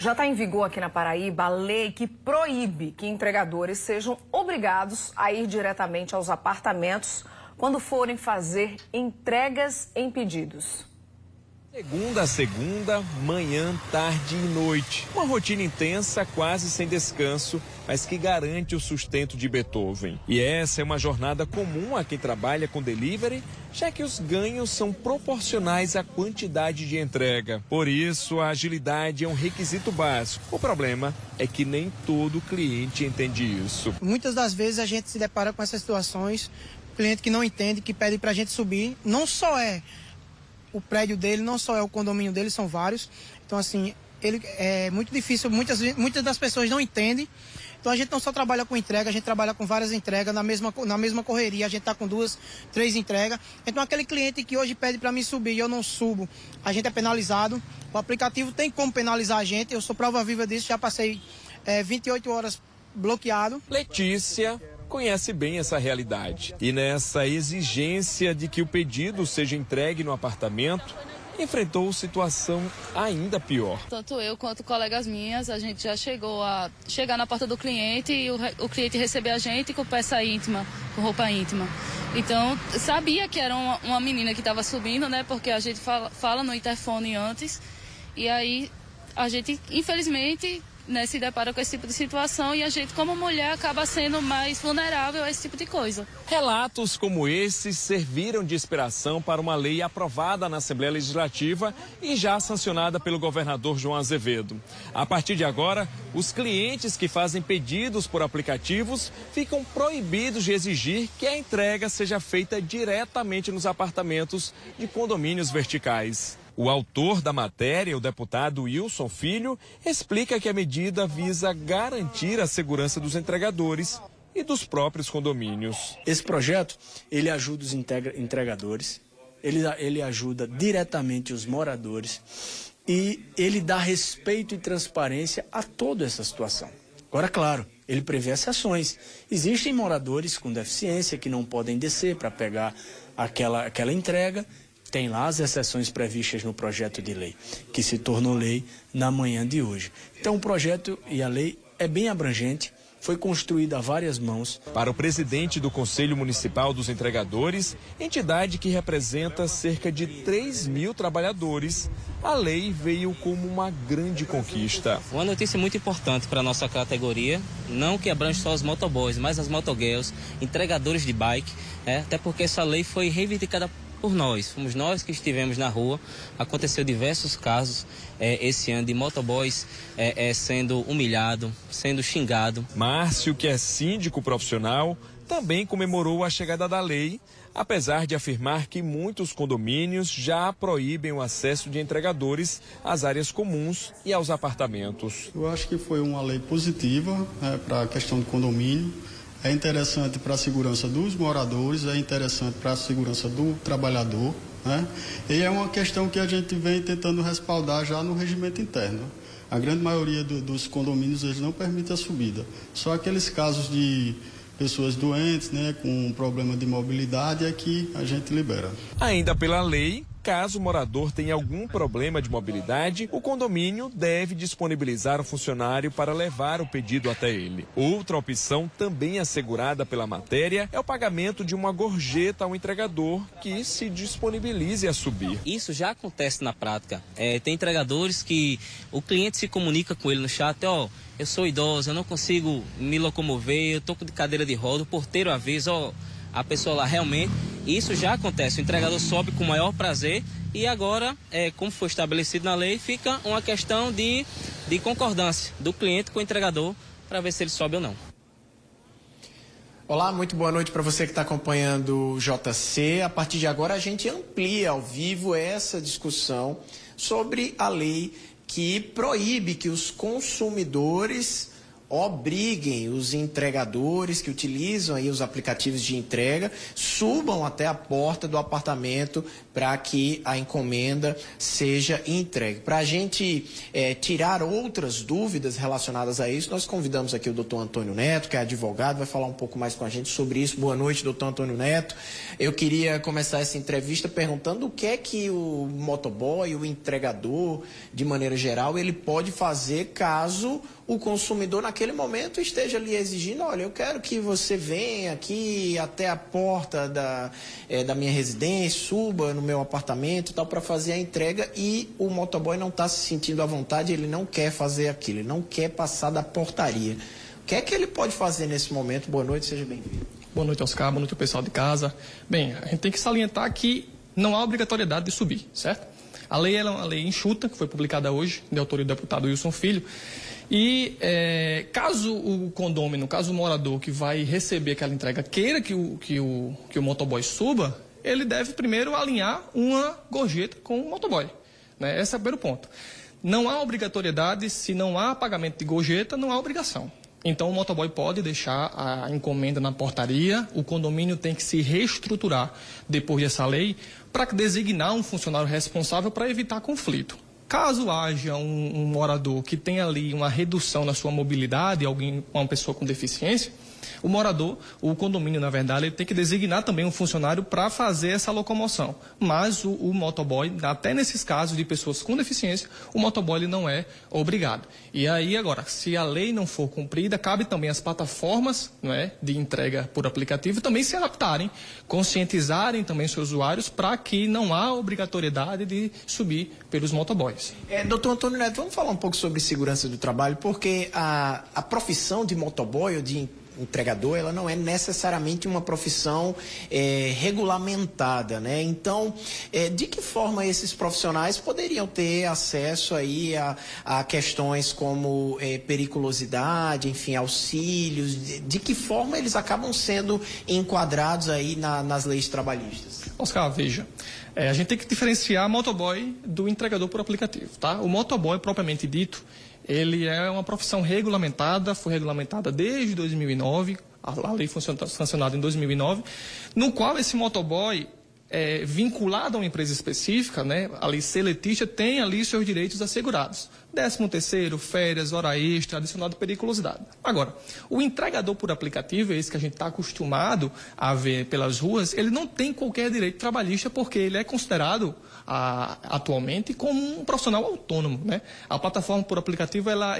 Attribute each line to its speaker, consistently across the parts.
Speaker 1: Já está em vigor aqui na Paraíba a lei que proíbe que entregadores sejam obrigados a ir diretamente aos apartamentos quando forem fazer entregas em pedidos.
Speaker 2: Segunda a segunda, manhã, tarde e noite. Uma rotina intensa, quase sem descanso, mas que garante o sustento de Beethoven. E essa é uma jornada comum a quem trabalha com delivery, já que os ganhos são proporcionais à quantidade de entrega. Por isso, a agilidade é um requisito básico. O problema é que nem todo cliente entende isso.
Speaker 3: Muitas das vezes a gente se depara com essas situações, cliente que não entende, que pede para a gente subir, não só é o prédio dele, não só é o condomínio dele, são vários. Então, assim, ele é muito difícil, muitas das pessoas não entendem. Então, a gente não só trabalha com entrega, a gente trabalha com várias entregas na mesma correria. A gente está com 2, 3 entregas. Então, aquele cliente que hoje pede para mim subir e eu não subo, a gente é penalizado. O aplicativo tem como penalizar a gente. Eu sou prova viva disso, já passei 28 horas bloqueado.
Speaker 2: Letícia conhece bem essa realidade. E nessa exigência de que o pedido seja entregue no apartamento, enfrentou situação ainda pior.
Speaker 4: Tanto eu quanto colegas minhas, a gente já chegou a chegar na porta do cliente e o cliente receber a gente com peça íntima, com roupa íntima. Então, sabia que era uma menina que estava subindo, né? Porque a gente fala no interfone antes. E aí, a gente, infelizmente, né, se depara com esse tipo de situação e a gente, como mulher, acaba sendo mais vulnerável a esse tipo de coisa.
Speaker 2: Relatos como esses serviram de inspiração para uma lei aprovada na Assembleia Legislativa e já sancionada pelo governador João Azevedo. A partir de agora, os clientes que fazem pedidos por aplicativos ficam proibidos de exigir que a entrega seja feita diretamente nos apartamentos de condomínios verticais. O autor da matéria, o deputado Wilson Filho, explica que a medida visa garantir a segurança dos entregadores e dos próprios condomínios.
Speaker 5: Esse projeto, ele ajuda os entregadores, ele ajuda diretamente os moradores e ele dá respeito e transparência a toda essa situação. Agora, claro, ele prevê exceções. Existem moradores com deficiência que não podem descer para pegar aquela entrega. Tem lá as exceções previstas no projeto de lei, que se tornou lei na manhã de hoje. Então o projeto e a lei é bem abrangente, foi construída a várias mãos.
Speaker 2: Para o presidente do Conselho Municipal dos Entregadores, entidade que representa cerca de 3.000 trabalhadores, a lei veio como uma grande conquista.
Speaker 6: Uma notícia muito importante para a nossa categoria, não que abrange só os motoboys, mas as motogirls, entregadores de bike, até porque essa lei foi reivindicada por nós. Fomos nós que estivemos na rua. Aconteceu diversos casos esse ano de motoboys sendo humilhado, sendo xingado.
Speaker 2: Márcio, que é síndico profissional, também comemorou a chegada da lei, apesar de afirmar que muitos condomínios já proíbem o acesso de entregadores às áreas comuns e aos apartamentos.
Speaker 7: Eu acho que foi uma lei positiva para a questão do condomínio. É interessante para a segurança dos moradores, é interessante para a segurança do trabalhador, né? E é uma questão que a gente vem tentando respaldar já no regimento interno. A grande maioria dos condomínios eles não permite a subida. Só aqueles casos de pessoas doentes, né, com problema de mobilidade é que a gente libera.
Speaker 2: Ainda pela lei, caso o morador tenha algum problema de mobilidade, o condomínio deve disponibilizar um funcionário para levar o pedido até ele. Outra opção, também assegurada pela matéria, é o pagamento de uma gorjeta ao entregador que se disponibilize a subir.
Speaker 6: Isso já acontece na prática. Tem entregadores que o cliente se comunica com ele no chat, eu sou idoso, eu não consigo me locomover, eu estou de cadeira de roda, o porteiro avisa, a pessoa lá realmente. Isso já acontece, o entregador sobe com o maior prazer e agora, como foi estabelecido na lei, fica uma questão de concordância do cliente com o entregador para ver se ele sobe ou não.
Speaker 8: Olá, muito boa noite para você que está acompanhando o JC. A partir de agora a gente amplia ao vivo essa discussão sobre a lei que proíbe que os consumidores obriguem os entregadores que utilizam aí os aplicativos de entrega, subam até a porta do apartamento para que a encomenda seja entregue. Para a gente tirar outras dúvidas relacionadas a isso, nós convidamos aqui o doutor Antônio Neto, que é advogado, vai falar um pouco mais com a gente sobre isso. Boa noite, doutor Antônio Neto. Eu queria começar essa entrevista perguntando o que é que o motoboy, o entregador, de maneira geral, ele pode fazer caso o consumidor naquele momento esteja ali exigindo, olha, eu quero que você venha aqui até a porta da minha residência, suba no meu apartamento e tal, para fazer a entrega, e o motoboy não está se sentindo à vontade, ele não quer fazer aquilo, ele não quer passar da portaria. O que é que ele pode fazer nesse momento? Boa noite, seja bem-vindo.
Speaker 9: Boa noite, Oscar, boa noite ao pessoal de casa. Bem, a gente tem que salientar que não há obrigatoriedade de subir, certo? A lei é uma lei enxuta, que foi publicada hoje, de autoria do deputado Wilson Filho. E caso o condômino, caso o morador que vai receber aquela entrega queira que o motoboy suba, ele deve primeiro alinhar uma gorjeta com o motoboy, né? Esse é o primeiro ponto. Não há obrigatoriedade, se não há pagamento de gorjeta, não há obrigação. Então o motoboy pode deixar a encomenda na portaria, o condomínio tem que se reestruturar depois dessa lei para designar um funcionário responsável para evitar conflito. Caso haja um morador que tenha ali uma redução na sua mobilidade, uma pessoa com deficiência, o morador, o condomínio, na verdade, ele tem que designar também um funcionário para fazer essa locomoção. Mas o motoboy, até nesses casos de pessoas com deficiência, o motoboy ele não é obrigado. E aí, agora, se a lei não for cumprida, cabe também às plataformas, não é, de entrega por aplicativo também se adaptarem, conscientizarem também seus usuários para que não há obrigatoriedade de subir pelos motoboys.
Speaker 8: Doutor Antônio Neto, vamos falar um pouco sobre segurança do trabalho, porque a profissão de motoboy ou de entregador, ela não é necessariamente uma profissão regulamentada, né? Então, de que forma esses profissionais poderiam ter acesso aí a questões como periculosidade, enfim, auxílios, de que forma eles acabam sendo enquadrados aí nas leis trabalhistas?
Speaker 9: Oscar, veja, a gente tem que diferenciar motoboy do entregador por aplicativo, tá? O motoboy, propriamente dito, ele é uma profissão regulamentada, foi regulamentada desde 2009, a lei foi sancionada em 2009, no qual esse motoboy, vinculado a uma empresa específica, né, a lei seletista, tem ali seus direitos assegurados. 13º, férias, hora extra, adicionado periculosidade. Agora, o entregador por aplicativo, esse que a gente está acostumado a ver pelas ruas, ele não tem qualquer direito trabalhista porque ele é considerado atualmente como um profissional autônomo, né? A plataforma por aplicativo ela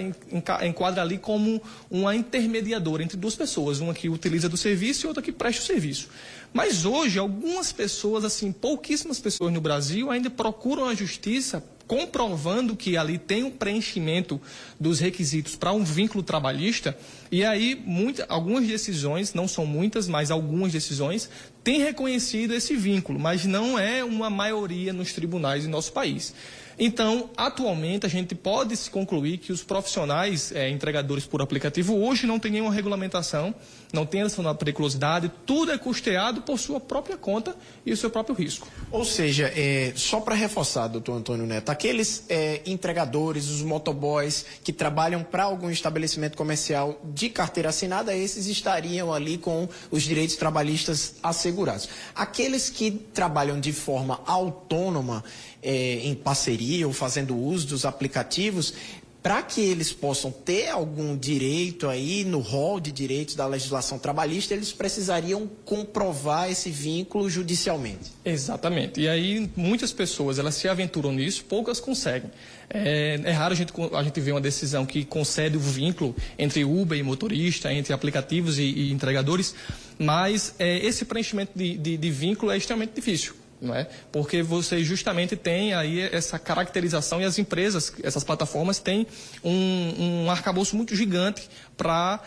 Speaker 9: enquadra ali como uma intermediadora entre duas pessoas, uma que utiliza do serviço e outra que presta o serviço. Mas hoje algumas pessoas, assim, pouquíssimas pessoas no Brasil ainda procuram a justiça comprovando que ali tem um preenchimento dos requisitos para um vínculo trabalhista, e aí algumas decisões, não são muitas, mas algumas decisões têm reconhecido esse vínculo, mas não é uma maioria nos tribunais em nosso país. Então, atualmente, a gente pode se concluir que os profissionais entregadores por aplicativo hoje não têm nenhuma regulamentação, não tem essa periculosidade, tudo é custeado por sua própria conta e o seu próprio risco.
Speaker 8: Ou seja, só para reforçar, doutor Antônio Neto, aqueles entregadores, os motoboys que trabalham para algum estabelecimento comercial de carteira assinada, esses estariam ali com os direitos trabalhistas assegurados. Aqueles que trabalham de forma autônoma, em parceria ou fazendo uso dos aplicativos, para que eles possam ter algum direito aí no rol de direitos da legislação trabalhista, eles precisariam comprovar esse vínculo judicialmente.
Speaker 9: Exatamente. E aí muitas pessoas elas se aventuram nisso, poucas conseguem. É raro a gente ver uma decisão que concede o vínculo entre Uber e motorista, entre aplicativos e entregadores, mas esse preenchimento de vínculo é extremamente difícil. Não é? Porque você justamente tem aí essa caracterização e as empresas, essas plataformas têm um arcabouço muito gigante para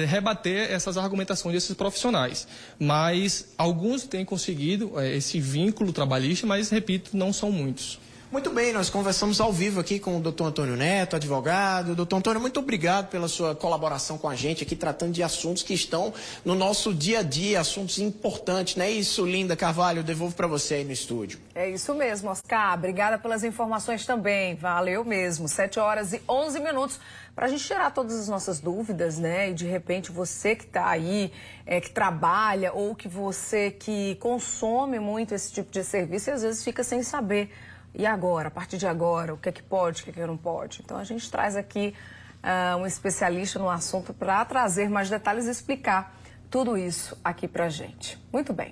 Speaker 9: rebater essas argumentações desses profissionais. Mas alguns têm conseguido esse vínculo trabalhista, mas, repito, não são muitos.
Speaker 8: Muito bem, nós conversamos ao vivo aqui com o doutor Antônio Neto, advogado. Doutor Antônio, muito obrigado pela sua colaboração com a gente aqui, tratando de assuntos que estão no nosso dia a dia, assuntos importantes, não é isso, Linda Carvalho? Eu devolvo para você aí no estúdio.
Speaker 1: É isso mesmo, Oscar. Obrigada pelas informações também. Valeu mesmo. 7h11 para a gente tirar todas as nossas dúvidas, né? E de repente você que está aí, que trabalha ou que você que consome muito esse tipo de serviço e às vezes fica sem saber. E agora, a partir de agora, o que é que pode, o que é que não pode? Então a gente traz aqui um especialista no assunto para trazer mais detalhes e explicar tudo isso aqui pra gente. Muito bem.